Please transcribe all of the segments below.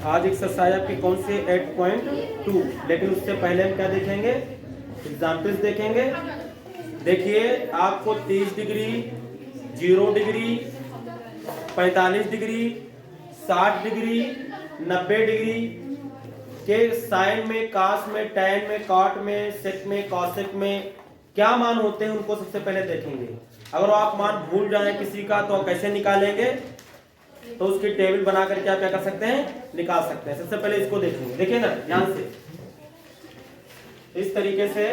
आज एक्सरसाइज आपकी कौन सी 8.2, लेकिन उससे पहले हम क्या देखेंगे, एग्जाम्पल्स देखेंगे। देखिए आपको 30 degree, 0 degree, 45 degree, 60 degree, 90 degree के साइन में, कास में, टैन में, कॉट में, सेक में, कॉसेक में क्या मान होते हैं उनको सबसे पहले देखेंगे। अगर आप मान भूल जाए किसी का तो कैसे निकालेंगे, तो उसकी टेबल बना करके आप क्या कर सकते हैं, निकाल सकते हैं। सबसे पहले इसको देखेंगे, देखिए ना ध्यान से, इस तरीके से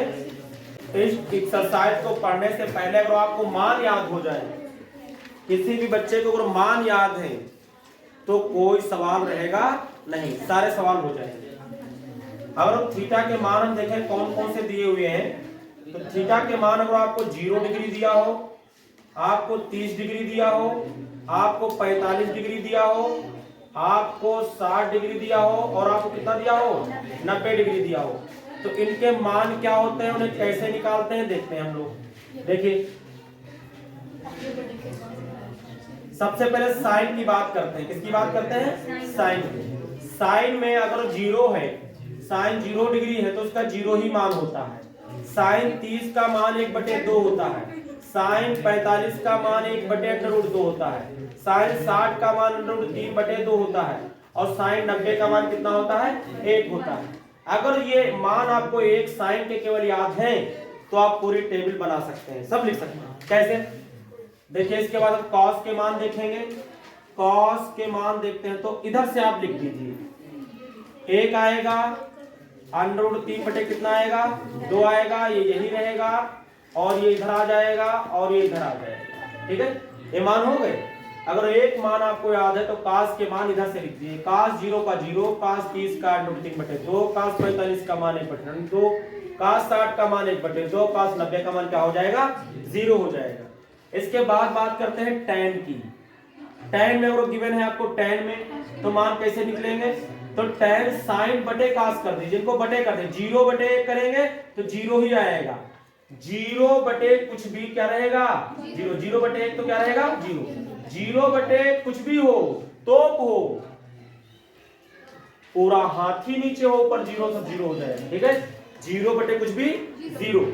इस एक्सरसाइज को पढ़ने से पहले अगर आपको मान याद हो जाए, किसी भी बच्चे को अगर मान याद है तो कोई सवाल रहेगा नहीं, सारे सवाल हो जाएंगे। अगर थीटा के मान हम देखें कौन कौन से दिए हुए हैं, तो थीटा के मान अगर आपको 0 डिग्री दिया हो, आपको 30 डिग्री दिया हो, आपको 45 डिग्री दिया हो, आपको 60 डिग्री दिया हो और आपको कितना दिया हो, 90 डिग्री दिया हो, तो इनके मान क्या होते हैं, उन्हें कैसे निकालते हैं देखते हैं हम लोग। देखिए सबसे पहले साइन की बात करते हैं। किसकी बात करते हैं, साइन। साइन में अगर 0 है, साइन 0 डिग्री है तो उसका 0 ही मान होता है। साइन 30 का मान 1/2 होता है, साइन 45 का मान 1/√2 होता है, साइन 60 का मान √3/2 होता है और साइन 90 का मान कितना होता है, 1 होता है। अगर ये मान आपको एक साइन के केवल याद है तो आप पूरी टेबल बना सकते हैं, सब लिख सकते हैं। कैसे, देखिए इसके बाद हम कॉस के मान देखेंगे। कॉस के मान देखते हैं तो इधर से आप लिख दीजिए, 1 आएगा, √3 कितना आएगा, 2 आएगा, ये यही रहेगा और ये इधर आ जाएगा और ये इधर आ जाएगा। ठीक है, ये मान हो गए। अगर एक मान आपको याद है तो कास के मान इधर से लिख दिए, कास 0 का 0, कास 30 का √3/2, कास 45 का मान 1/2, कास 60 का मान 1/2, कास 90 का मान क्या हो जाएगा, 0 हो जाएगा। इसके बाद बात करते हैं टैन की। टैन में अगर गिवन है आपको टैन में तो मान कैसे निकलेंगे, तो टैन साइन बटे कास कर दीजिए, इनको बटे कर दीजिए, 0/1 करेंगे तो 0 ही आएगा, 0 बटे कुछ भी क्या रहेगा, 0, 0/1 तो क्या रहेगा 0, 0 बटे कुछ भी हो, तोप हो, पूरा हाथी नीचे हो ऊपर 0 तो 0 हो जाएगा। ठीक है, 0 बटे कुछ भी 0।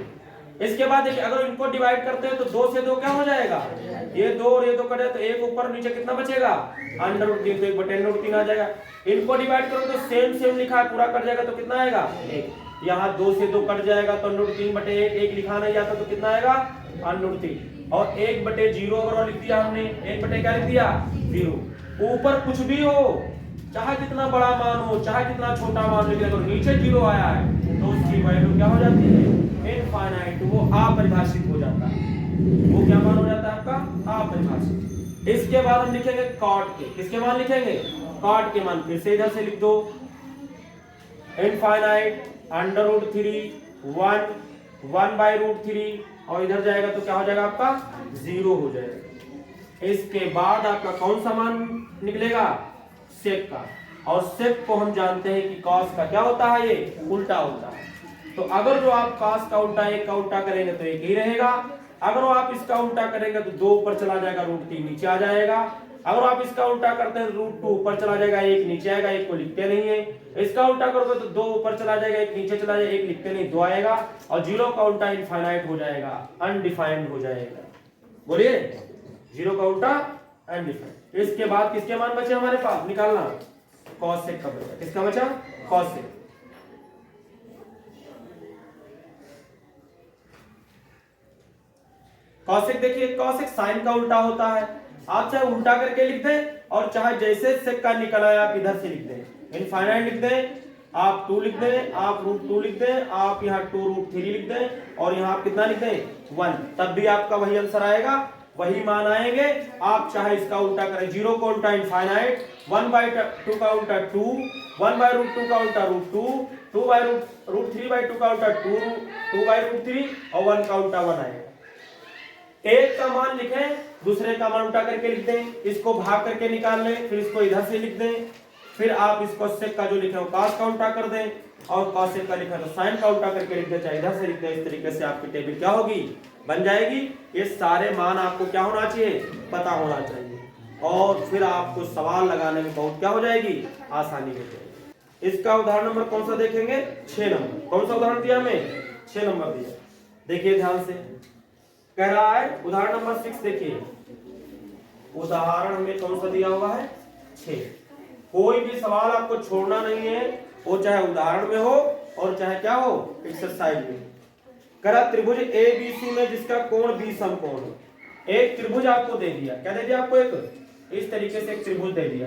इसके बाद देखिए अगर इनको डिवाइड करते हैं तो 2 से 2 क्या हो जाएगा, ये 2 और ये 2 कटे तो 1 ऊपर नीचे कितना बचेगा, √3, तो 1/√3 आ जाएगा। इनको डिवाइड करो तो सेम लिखा है, पूरा कट जाएगा तो कितना आएगा 1। यहाँ 2 से 2 कट जाएगा तो √3/1, 1 लिखा नहीं जाता तो कितना आएगा √3, और 1/0 अगर लिख दिया हमने, 1 क्या लिख दिया 0। ऊपर कुछ भी हो, चाहे कितना बड़ा मान हो, चाहे कितना छोटा मान हो, लेकिन अगर नीचे 0 आया है तो उसकी वैल्यू क्या हो जाती है, इनफाइनाइट, वो अपरिभाषित हो जाता है। वो क्या मान हो जाता है आपका, अपरिभाषित। इसके बाद हम लिखेंगे कॉट के, किसके मान लिखेंगे, कॉट के मान। फिर से इधर से लिख दो, इनफाइनाइट, √3, 1/√3 और इधर जाएगा तो क्या हो जाएगा आपका 0 हो जाएगा। इसके बाद आपका कौन सा मान निकलेगा, सेक का। और सेक को हम जानते हैं कि कॉस का क्या होता है, ये उल्टा होता है। तो अगर जो आप कॉस का उल्टा 1 का उल्टा करेंगे तो 1 ही रहेगा, अगर आप इसका उल्टा करेंगे तो 2 ऊपर चला जाएगा, √3 नीचे आ जाएगा। अगर आप इसका उल्टा करते हैं √2 ऊपर चला जाएगा, 1 नीचे आएगा, 1 को लिखते नहीं है। इसका उल्टा करोगे तो 2 ऊपर चला जाएगा, 1 नीचे चला जाएगा, 1 लिखते नहीं, 2 आएगा। और 0 का उल्टा इनफाइनाइट हो जाएगा, अनडिफाइंड हो जाएगा। बोलिए 0 का उल्टा अनडिफाइंड। इसके बाद किसके मान बचे हमारे पास निकालना, कॉसेक का बचा। किसका बचा, कॉसेक। कॉसेक देखिए, कॉसेक साइन का उल्टा होता है। आप चाहे उल्टा करके लिख दें और चाहे जैसे सेक का निकला है आप इधर से लिख दें, इनफाइनाइट लिख दें, आप 2 लिख दें, आप √2 लिख दें, आप यहाँ 2√3 लिख दें और यहाँ आप कितना लिख दें 1, तब भी आपका वही आंसर आएगा, वही मान आएंगे। आप चाहे इसका उल्टा करें, 0 का उल्टा इनफाइनाइट, 1/2 का उल्टा 2, 1/√2 का उल्टा √2, 2/√3/2 का उल्टा 2/√3 और 1 का उल्टा 1 आएगा। एक का मान लिखें, दूसरे का मान उल्टा करके लिख दें, इसको भाग करके निकाल लें, फिर इसको इधर से लिख दें, फिर आप इसको सेक का जो लिखे हो कॉस का उल्टा कर दें और कॉसेक का लिखा तो साइन का उल्टा करके लिख दें, चाहे इधर से लिख दें। इस तरीके से आपकी टेबल क्या होगी, बन जाएगी। ये सारे मान आपको क्या होना चाहिए, पता होना चाहिए। और फिर आपको सवाल लगाने में बहुत क्या हो जाएगी, आसानी हो जाएगी। इसका उदाहरण नंबर कौन सा देखेंगे, 6 नंबर। कौन सा उदाहरण दिया हमें, 6 नंबर दिया। देखिए ध्यान से, कह रहा है उदाहरण नंबर 6। देखिए उदाहरण हमें कौन सा दिया हुआ है, 6। कोई भी सवाल आपको छोड़ना नहीं है, वो चाहे उदाहरण में हो और चाहे क्या हो, एक्सरसाइज में। करा त्रिभुज ABC में जिसका कोण B समकोण है। एक त्रिभुज आपको दे दिया, क्या दे दिया आपको, एक इस तरीके से एक त्रिभुज दे दिया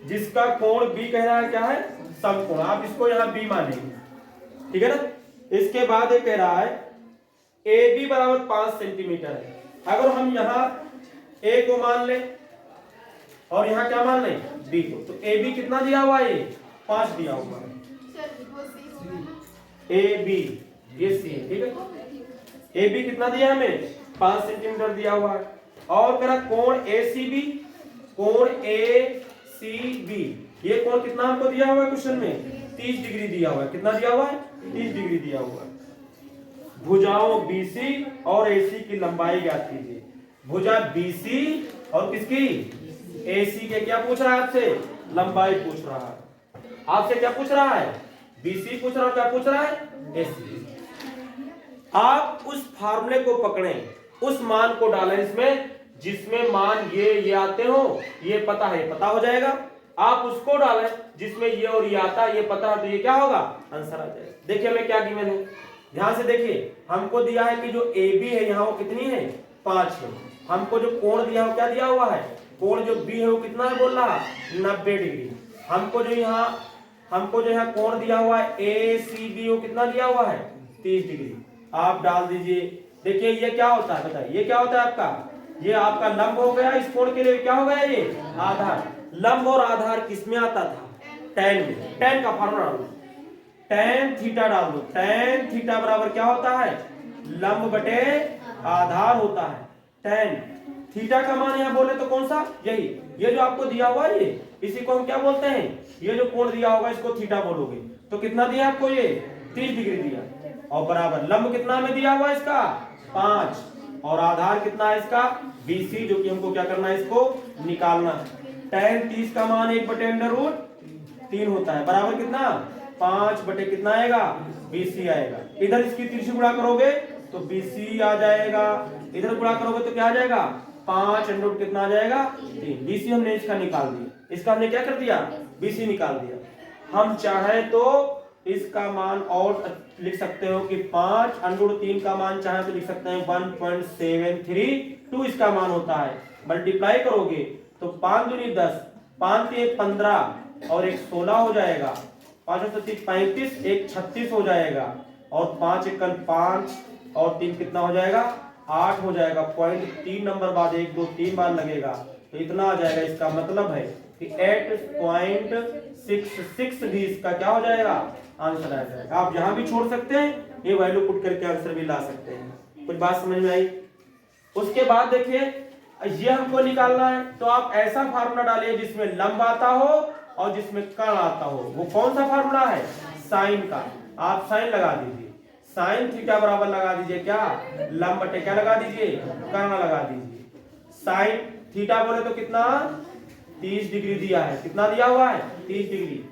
जिसका कोण B कह रहा है क्या है, समकोण। आप इसको यहाँ B मानेंगे, ठीक है ना। इसके बाद ये कह रहा है AB बराबर 5 सेंटीमीटर है। अगर हम यहाँ A को मान ले और यहाँ क्या मान लें, B को, तो AB कितना दिया हुआ है, 5 दिया हुआ है। AB ये C है, ठीक है। AB कितना दिया हमें, 5 सेंटीमीटर दिया हुआ है। और करा कोण ACB, कोण ACB, ये कोण कितना हमको दिया हुआ है क्वेश्चन में, 30 डिग्री दिया हुआ है। कितना दिया हुआ है, 30 डिग्री दिया हुआ है। भुजाओं BC और AC की लंबाई ज्ञात कीजिए। भुजा BC और किसकी, AC के क्या पूछ रहा है आपसे, लंबाई पूछ रहा है। आपसे क्या पूछ रहा है, BC पूछ रहा है, क्या पूछ रहा है, AC। आप उस फार्मूले को पकड़ें, उस मान को डालें इसमें जिसमें मान ये आते हो, ये पता है, पता हो जाएगा। आप उसको डालें जिसमें ये और ये आता है, ये पता है, तो ये क्या होगा, आंसर आ जाएगा। देखिए हमें क्या गिवन है, ध्यान से देखिए। हमको दिया है कि जो AB है यहाँ वो कितनी है, 5 है। हमको जो कोण दिया है क्या दिया हुआ है, कोण जो B है वो कितना है बोल रहा, 90 डिग्री। हमको जो यहाँ कोण दिया हुआ है ACB वो कितना दिया हुआ है, 30 डिग्री। आप डाल दीजिए। देखिए ये क्या होता है, बताइए ये क्या होता है आपका, ये आपका लंब हो गया। इस कोण के लिए क्या हो गया, ये आधार। लंब और आधार किस में आता था, tan में। tan का फार्मूला डाल दो, tan थीटा डाल दो। tan थीटा बराबर क्या होता है, लंब बटे आधार होता है। tan थीटा का मान यहाँ बोले तो कौन सा, यही, ये जो आपको दिया हुआ है, ये इसी को हम क्या बोलते हैं, ये जो कोण दिया होगा इसको थीटा बोलोगे। तो कितना दिया आपको, ये 30 डिग्री दिया। और बराबर लंब कितना में दिया हुआ है इसका, 5, और आधार कितना है इसका, BC, जो कि हमको क्या करना है, इसको निकालना है। tan 30 का मान 1/√3 होता है, बराबर कितना, 5 बटे कितना आएगा, BC आएगा। इधर इसकी तिरछी गुणा करोगे तो BC आ जाएगा, इधर गुणा करोगे तो क्या आ जाएगा, 5 कितना आ जाएगा, 3। BC हमने इसका निकाल दिया, इसका हमने क्या कर दिया, BC निकाल दिया। हम चाहे तो इसका मान और लिख सकते हो कि 5√3 का मान चाहे तो लिख सकते हैं 1.732 इसका मान होता है। मल्टीप्लाई करोगे तो 5 दूनी 10, 5 3 15 और 1 16 हो जाएगा। 5 35, 1 36 हो जाएगा। और 5 1 5 और 3 कितना हो जाएगा, 8 हो जाएगा। पॉइंट 3 नंबर बाद 1 2 3 बार लगेगा तो इतना आ जाएगा। इसका मतलब है कि 8.66 भी इसका क्या हो जाएगा, आंसर आ जाएगा। आप यहां भी छोड़ सकते हैं, ये वैल्यू पुट करके आंसर भी ला सकते हैं। कुछ बात समझ में आई। उसके बाद देखिए ये हमको निकालना है, तो आप ऐसा फार्मूला डालिए जिसमें लंब आता हो और जिसमें कर्ण आता हो। वो कौन सा फार्मूला है, साइन का। आप साइन लगा दीजिए, साइन थीटा बराबर लगा दीजिए क्या, लंब बटे क्या लगा दीजिए, कर्ण लगा दीजिए। साइन थीटा बोले तो कितना, 30 डिग्री दिया है। कितना दिया हुआ है, 30 डिग्री।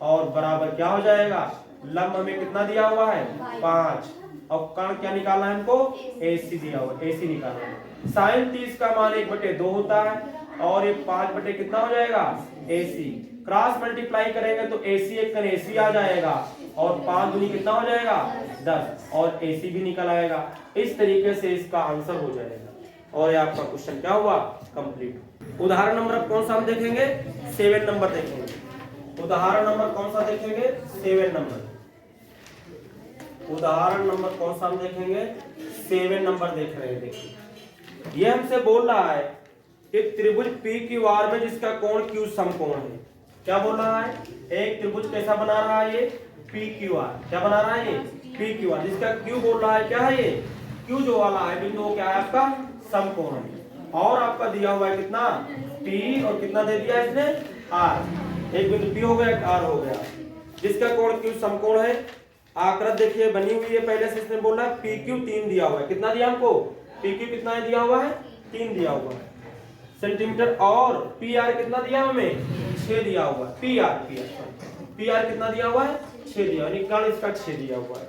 और बराबर क्या हो जाएगा, लंब हमें कितना दिया हुआ है, 5। और कर्ण क्या निकालना है हमको, AC दिया हुआ, AC निकालना है। साइन 30 का मान 1/2 होता है और ये 5 बटे कितना हो जाएगा, AC। क्रॉस मल्टीप्लाई करेंगे तो AC 1 AC आ जाएगा और 5 दूनी कितना हो जाएगा, 10 और AC भी निकल आएगा। इस तरीके से इसका आंसर हो जाएगा और ये आपका क्वेश्चन क्या हुआ, कंप्लीट। उदाहरण नंबर कौन सा हम देखेंगे, 7 नंबर देखेंगे। उदाहरण नंबर कौन सा देखेंगे, 7 नंबर। उदाहरण नंबर कौन सा हम देखेंगे, 7 नंबर देख रहे हैं। देखिए ये हमसे बोल रहा है कि त्रिभुज PQR में जिसका कोण Q समकोण है। क्या बोल रहा है, एक त्रिभुज कैसा बना रहा है, ये PQR। क्या बना रहा है, ये PQR, जिसका Q बोल रहा है क्या है, ये Q जो वाला है बिंदु क्या है आपका, समकोण है। और आपका दिया हुआ है कितना, P, और कितना दे दिया इसने, R। एक बिंदु P हो गया, एक R हो गया, जिसका कोण Q समकोण है। आकृति देखिए बनी हुई है, पहले से इसने बोला PQ 3 दिया हुआ है। कितना दिया हमको, PQ कितना है दिया हुआ है, 3 दिया हुआ है सेंटीमीटर, और पी आर कितना दिया हमें 6 दिया हुआ है। पी आर कितना दिया हुआ है 6 दिया, यानी कर्ण इसका 6 दिया हुआ है।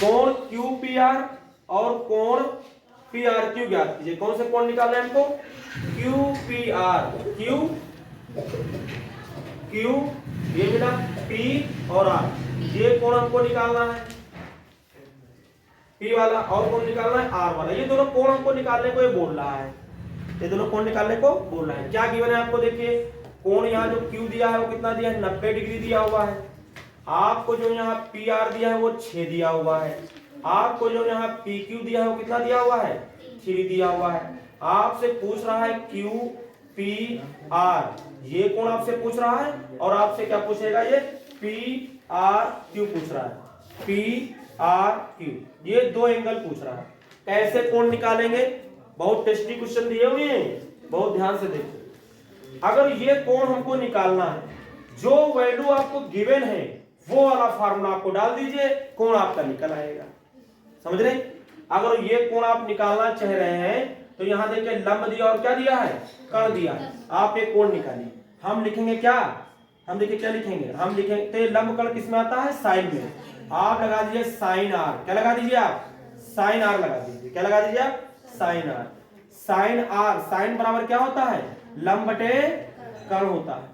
कोण क्यू पी आर और कोण पी आर क्यू ज्ञात कीजिए। कौन से कोण निकालना है हमको, क्यू पी आर, क्यू ये मिला, पी और आर, ये कोण हमको निकालना है पी वाला, और कोण निकालना है आर वाला। ये दोनों कोण हमको निकालने को ये बोल रहा है, ये दोनों कोण निकालने को बोल रहा है। क्या गिवन है आपको, देखिए कोण यहाँ जो क्यू दिया है वो कितना दिया है 90 डिग्री दिया हुआ है। आपको जो यहाँ पी आर दिया है वो 6 दिया हुआ है। आपको जो यहाँ पी क्यू दिया है वो कितना दिया हुआ है 3 दिया हुआ है। आपसे पूछ रहा है क्यू पी आर, ये कोण आपसे पूछ रहा है, और आपसे क्या पूछेगा, ये पी आर क्यू पूछ रहा है, पी आर क्यू, ये 2 एंगल पूछ रहा है। कैसे कोण निकालेंगे, बहुत टेस्टी क्वेश्चन दिए हुए हैं, बहुत ध्यान से देखिए। अगर ये कोण हमको निकालना है, जो वैल्यू आपको गिवन है वो वाला फार्मूला आपको डाल दीजिए, कोण आपका निकल आएगा। समझ रहे, अगर ये कोण आप निकालना चाह रहे हैं तो यहां देखिए लंब दिया और क्या दिया है कर्ण दिया है। आप एक कोण निकालिए, हम लिखेंगे क्या, हम देखिए क्या लिखेंगे, हम लिखेंगे तो लंब कर्ण किसमें आता है साइन में। आप लगा दीजिए साइन आर, क्या लगा दीजिए आप साइन आर लगा दीजिए, क्या लगा दीजिए आप sine R. Sine R, sine बराबर क्या होता है लंब बटे कर्ण होता है।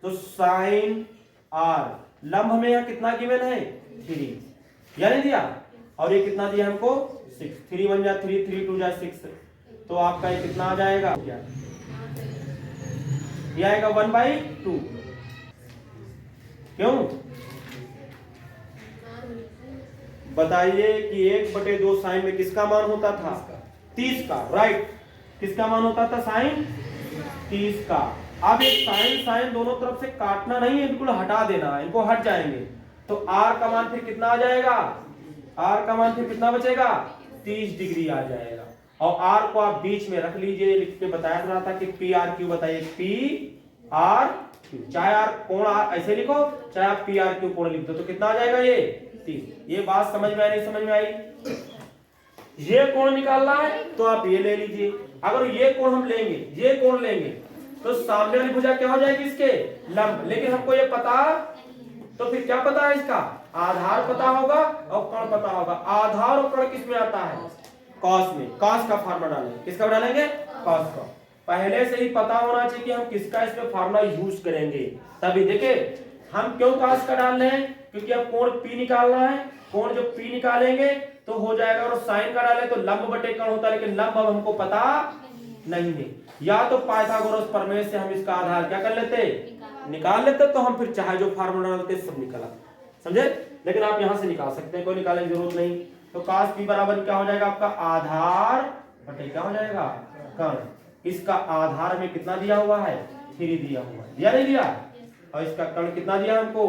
तो साइन आर, लंब हमें यहाँ कितना गिवन है 3, यानी दिया, और ये कितना दिया हमको 6, 3 1 जा 3, 3 2 जा 6, तो आपका ये कितना आ जाएगा, ये आएगा 1/2। क्यों बताइए कि 1/2 साइन में किसका मान होता था 30 का, राइट, किसका मान होता था साइन 30 का। अब ये साइन साइन दोनों तरफ से काटना नहीं है, बिल्कुल हटा देना है, इनको हट जाएंगे तो आर का मान फिर कितना आ जाएगा, आर का मान फिर कितना बचेगा 30 डिग्री आ जाएगा। और आर को आप बीच में रख लीजिए, लिख के बताया रहा था कि पी आर क्यू, बताइए पी आर क्यू, चाहे आर कोण आर ऐसे लिखो, चाहे आप पी आर क्यू कोण लिख दो, तो कितना आ जाएगा ये 30। ये बात समझ में आई नहीं समझ में आई, ये कोण निकालना है तो आप ये ले लीजिए। अगर ये कोण हम लेंगे, ये कोण लेंगे तो सामने वाली भुजा क्या हो जाएगी इसके लंब, लेकिन हमको ये पता, तो फिर क्या पता है इसका आधार पता होगा और कर्ण पता होगा। आधार और कर्ण किस में आता है कॉस में, कॉस का फार्मूला डालेंगे, किसका डालेंगे कॉस का। पहले से ही पता होना चाहिए कि हम किसका इसमें फार्मूला यूज करेंगे। तभी देखिए हम क्यों कॉस का डाल रहे हैं, क्योंकि अब कोण पी निकालना है, कोण जो पी निकालेंगे तो हो जाएगा, और साइन का डाले तो लंब बटे कर्ण होता है, लेकिन लंब अब हमको पता नहीं है। या तो पाइथागोरस प्रमेय से हम इसका आधार क्या कर लेते निकाल लेते, तो हम फिर चाहे जो फार्मूला डालते सब निकला, समझे। लेकिन आप यहां से निकाल सकते हैं, कोई निकालने की जरूरत नहीं। तो cos p बराबर क्या हो जाएगा आपका आधार बटे क्या हो जाएगा कर्ण। इसका आधार में कितना दिया हुआ है 3 दिया हुआ है, दिया नहीं दिया, और इसका कर्ण कितना दिया हमको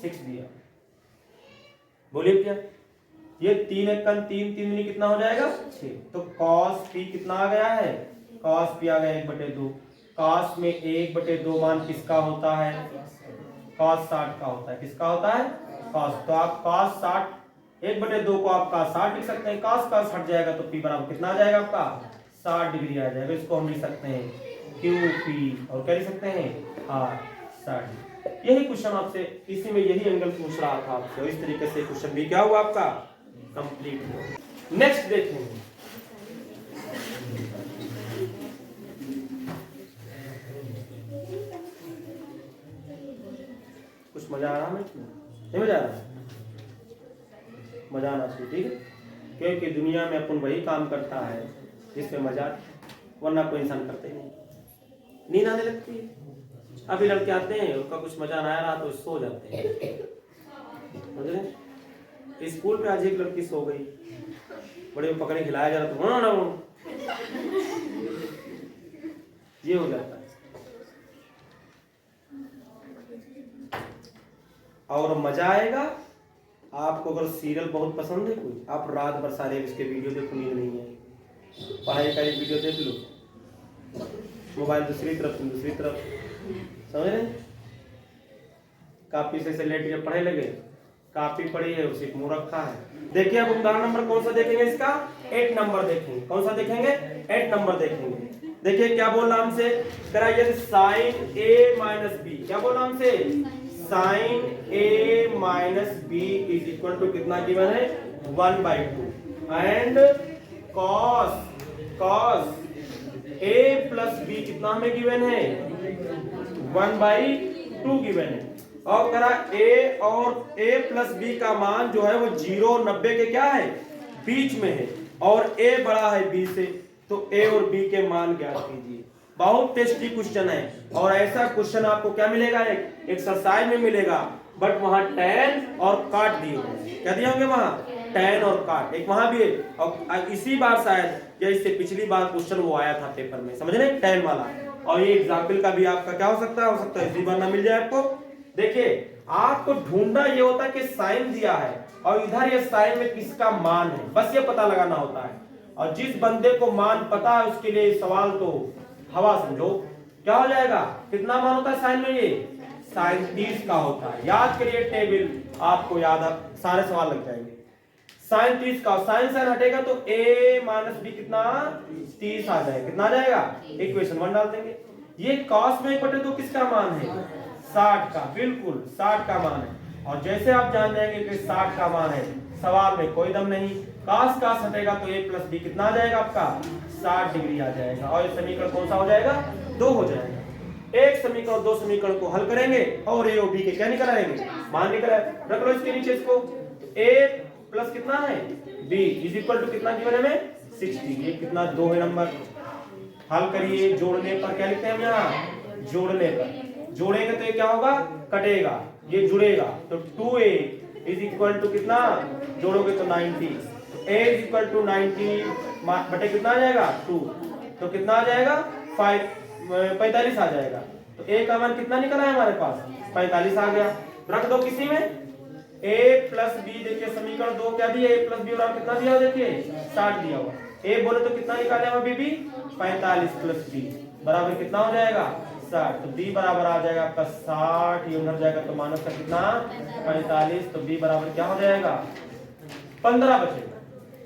6 दिया। बोलिए क्या, ये 3 1 3 3 कितना हो जाएगा 6। तो cos p कितना आ गया है, cos p आ गया 1/2। cos में 1/2 मान किसका होता है cos 60 का होता है, किसका होता है cos। तो आप cos 60 1/2 को आप cos 60 लिख सकते हैं, cos cos हट जाएगा तो p बराबर कितना आ जाएगा आपका 60 डिग्री आ जाएगा। इसको हम लिख सकते हैं QP, और क्या लिख सकते हैं R 60। यही क्वेश्चन आपसे, इसी में यही एंगल पूछ रहा था आपसे, इस तरीके से क्वेश्चन भी क्या हुआ आपका कंप्लीट हुआ। नेक्स्ट देखेंगे, कुछ मजा आ रहा है नहीं मजा आ रहा, मजा आना चाहिए, ठीक है, क्योंकि दुनिया में अपन वही काम करता है जिसमें मजा, वरना कोई इंसान करते नहीं, नींद आने लगती है। अभी लड़के आते हैं उनका कुछ मजा ना आ रहा तो सो जाते हैं, समझे। स्कूल पे आज एक लड़की सो गई, बड़े पकड़े खिलाया जा रहा तो ये हो जाता है। और मजा आएगा आपको, अगर सीरियल बहुत पसंद है कोई, आप रात भर सारे इसके वीडियो देखो, नींद नहीं आएगी। पढ़ाई का एक वीडियो देख लो, मोबाइल दूसरी तरफ दूसरी तरफ, समझ रहे। कापी से लेट पढ़े लगे, कापी पड़ी है उसी को मुंह रखा है। देखिए अब उदाहरण नंबर कौन सा देखेंगे इसका 8 नंबर देखेंगे। कौन सा देखेंगे? 8 नंबर देखेंगे। देखिए क्या बोल रहा हमसे, करा यदि साइन ए माइनस बी, क्या बोल रहा हमसे, sine A minus B is equal to कितना गिवन है 1/2 and cos A plus B कितना हमें गिवन है 1/2 गिवन है। और करा ए और ए प्लस बी का मान जो है वो 0 और 90 के क्या है बीच में है और ए बड़ा है बी से, तो ए और बी के मान ज्ञात कीजिए। बहुत टेस्टी क्वेश्चन है और ऐसा क्वेश्चन आपको क्या मिलेगा एक एक्सरसाइज में मिलेगा, बट वहां टैन और काट दिए होंगे। क्या दिए होंगे वहां? टैन और काट, एक वहां भी है और इसी बार शायद या इससे पिछली बार क्वेश्चन वो आया था पेपर में, समझ रहे टैन वाला। और ये एग्जाम्पल का भी आपका क्या हो सकता है इसी बार ना मिल जाए आपको। देखिए आपको ढूंढना ये होता है कि साइन दिया है और इधर ये साइन में किसका मान है, बस ये पता लगाना होता है। और जिस बंदे को मान पता है उसके लिए सवाल तो हवा समझो। क्या हो जाएगा, कितना मान होता है साइन में? ये साइन 30 का होता है। याद करिए टेबल, आपको याद सारे सवाल लग जाएंगे। साइन 30 का, साइन साइन हटेगा तो a माइनस बी कितना 30 आ जाएगा। कितना आ जाएगा? इक्वेशन 1 डाल देंगे। ये cos में 1/2 किसका मान है? 60 का, बिल्कुल 60 का मान है। और जैसे आप जान जाएंगे कि 60 का मान है, सवाल में कोई दम नहीं, cos हटेगा तो a प्लस बी कितना आ जाएगा आपका 60 डिग्री आ जाएगा। और ये समीकरण कौन सा हो जाएगा? 2 हो जाएगा। एक समीकरण 2 समीकरण को हल करेंगे और a और b के क्या निकल आएंगे? मान निकल आए। रख लो इसके नीचे इसको, a प्लस कितना है b इज इक्वल टू कितना गिवन है हमें 60। ये कितना 2 है नंबर। हल करिए, जोड़ने पर क्या लिखते हैं हम यहाँ? जोड़ने पर जोड़ेंगे तो ये क्या होगा? कटेगा, ये जुड़ेगा तो 2a इज इक्वल टू कितना, जोड़ोगे तो 90, तो a इज इक्वल टू 90 बटे कितना आ जाएगा 2, तो कितना आ जाएगा 45 आ जाएगा। तो a का मान कितना निकला है हमारे पास 45 आ गया। रख दो किसी में a प्लस बी, देखिए समीकरण 2 क्या दिया, a प्लस बी और कितना दिया, देखिए 60 दिया हुआ। a बोले तो कितना निकाले हम बीबी 45 प्लस b बराबर कितना हो जाएगा 60, तो b बराबर आ जाएगा आपका 60, ये उधर जाएगा तो माइनस का कितना 45, तो b बराबर क्या हो जाएगा 15 बचेगा।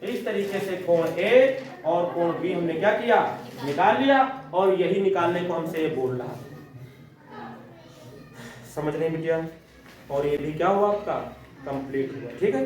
इस तरीके से कोण a और कोण b हमने क्या किया, निकाल लिया और यही निकालने को हमसे ये बोल रहा। समझ रहे हैं बिटिया? और ये भी क्या हुआ आपका कंप्लीट हुआ। ठीक है।